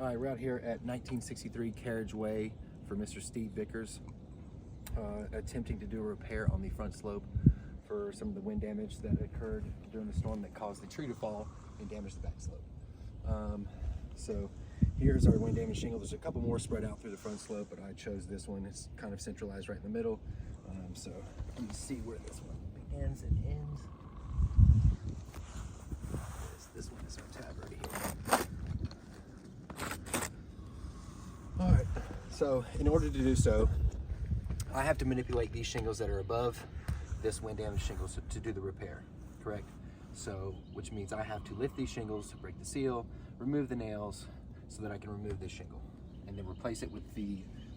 All right, we're out here at 1963 Carriage Way for Mr. Steve Vickers, attempting to do a repair on the front slope for some of the wind damage that occurred during the storm that caused the tree to fall and damage the back slope. So here's our wind damage shingle. There's a couple more spread out through the front slope, but I chose this one. It's kind of centralized right in the middle. So let me see where this one begins and ends. This one is our tab right here. All right, so in order to do so, I have to manipulate these shingles that are above this wind damage shingle to do the repair, correct? So, which means I have to lift these shingles, break the seal, remove the nails so that I can remove this shingle and then replace it with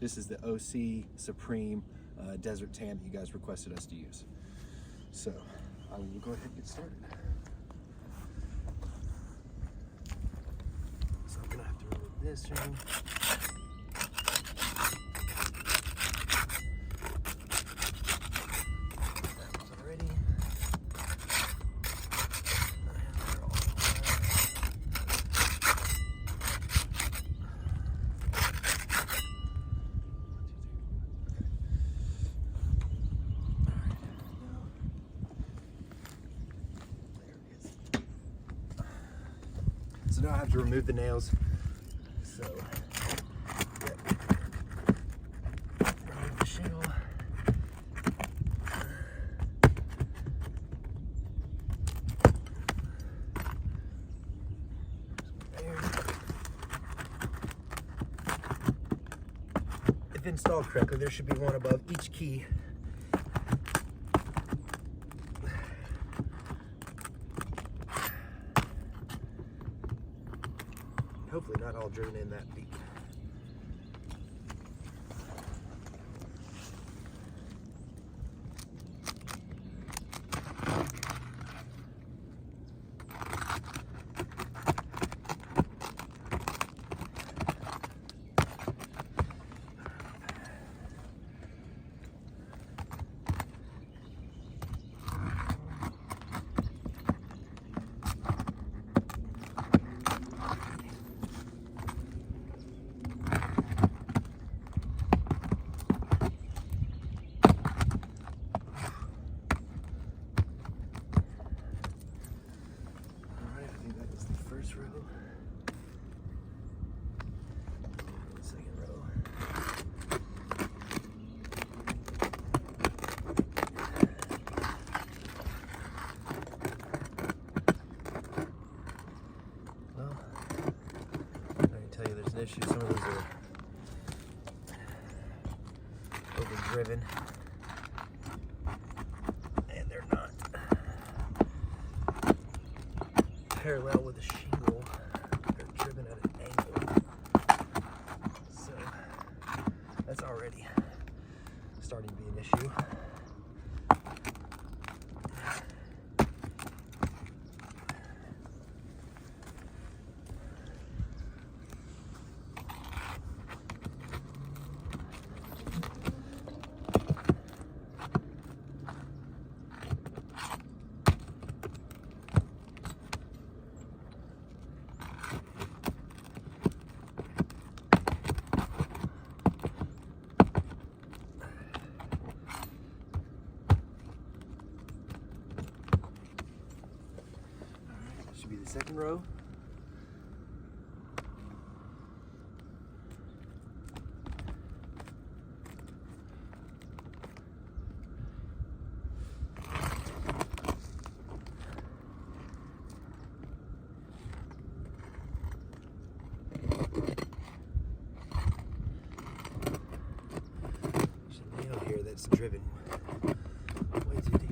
this is the OC Supreme Desert Tan that you guys requested us to use. So I will go ahead and get started. So I'm gonna have to remove this shingle. So now I have to remove the nails. So, remove the shingle. If installed correctly, there should be one above each key. Hopefully not all driven in that deep. Row. Second row. Well, I can tell you there's an issue. Some of those are overdriven, and they're not parallel with the shingle. They're driven at an angle. So that's already starting to be an issue. Should be the second row. There's a nail here that's driven way too deep.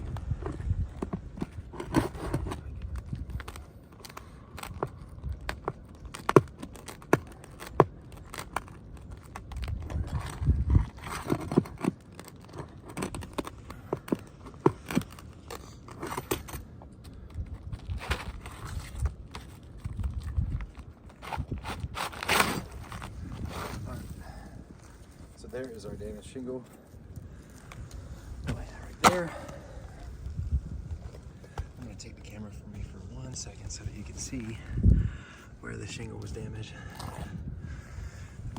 There is our damaged shingle. Right there. I'm going to take the camera from me for 1 second so that you can see where the shingle was damaged.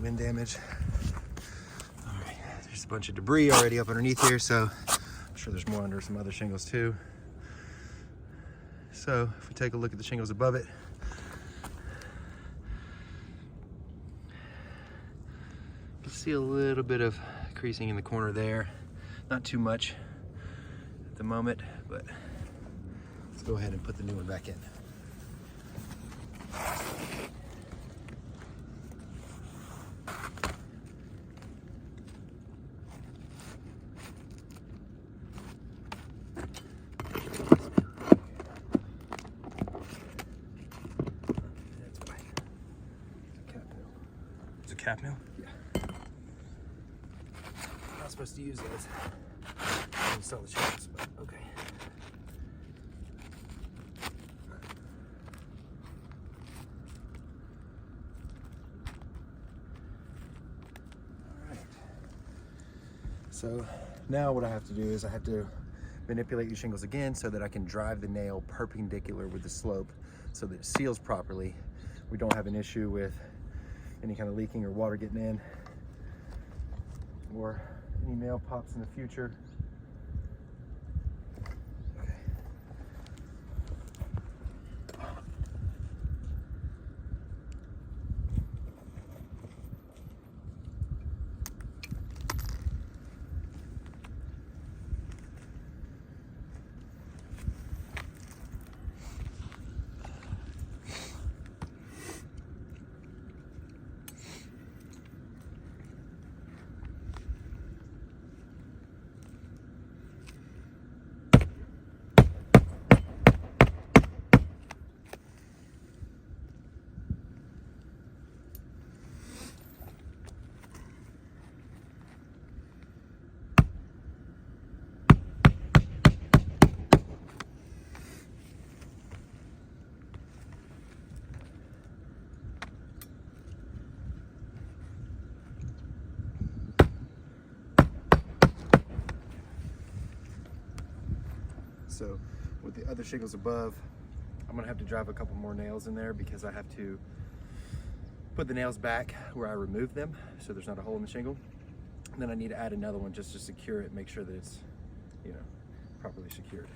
wind damage. All right, there's a bunch of debris already up underneath here, so I'm sure there's more under some other shingles too. So if we take a look at the shingles above it, you can see a little bit of creasing in the corner there. Not too much at the moment, but let's go ahead and put the new one back in. Cap nail? Yeah. Not supposed to use those to install the shingles, but okay. All right. So now what I have to do is I have to manipulate these shingles again so that I can drive the nail perpendicular with the slope so that it seals properly. We don't have an issue with any kind of leaking or water getting in, or any nail pops in the future. Okay. So with the other shingles above, I'm gonna have to drive a couple more nails in there because I have to put the nails back where I removed them so there's not a hole in the shingle. And then I need to add another one just to secure it, make sure that it's, you know, properly secured.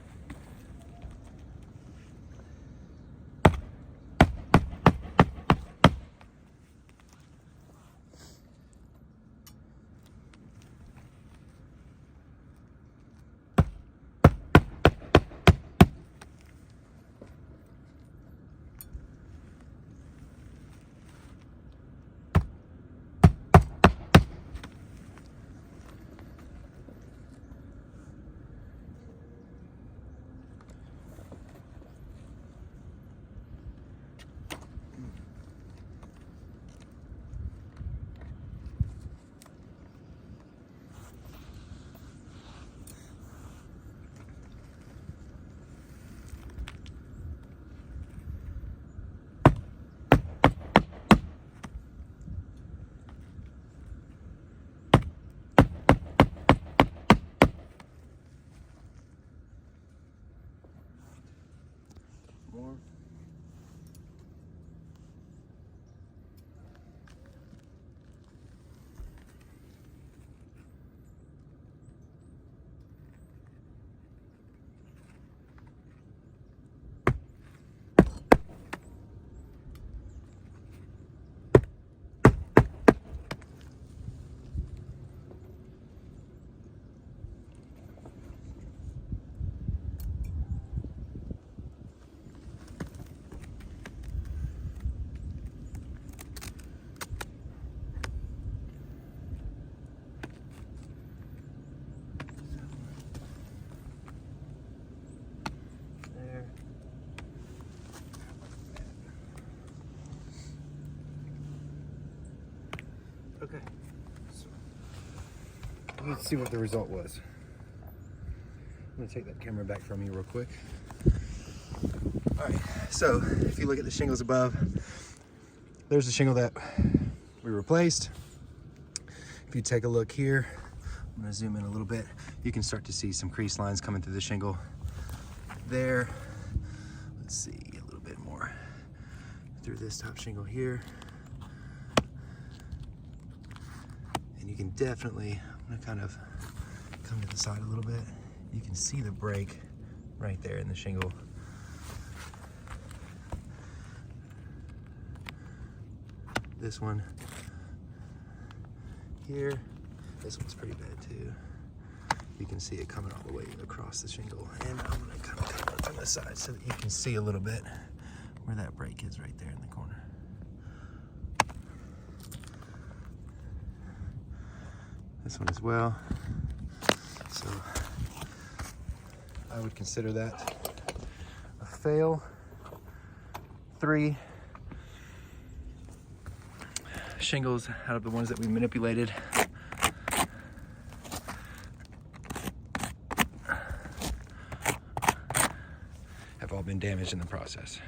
More. Okay, so let's see what the result was. I'm gonna take that camera back from you real quick. All right, so if you look at the shingles above, there's the shingle that we replaced. If you take a look here, I'm gonna zoom in a little bit, you can start to see some crease lines coming through the shingle there. Let's see a little bit more through this top shingle here. can definitely, I'm gonna kind of come to the side a little bit. You can see the break right there in the shingle. This one here, this one's pretty bad too. You can see it coming all the way across the shingle. And I'm gonna kind of come up from the side so that you can see a little bit where that break is right there in the corner. This one as well. So I would consider that a fail. 3 shingles out of the ones that we manipulated have all been damaged in the process.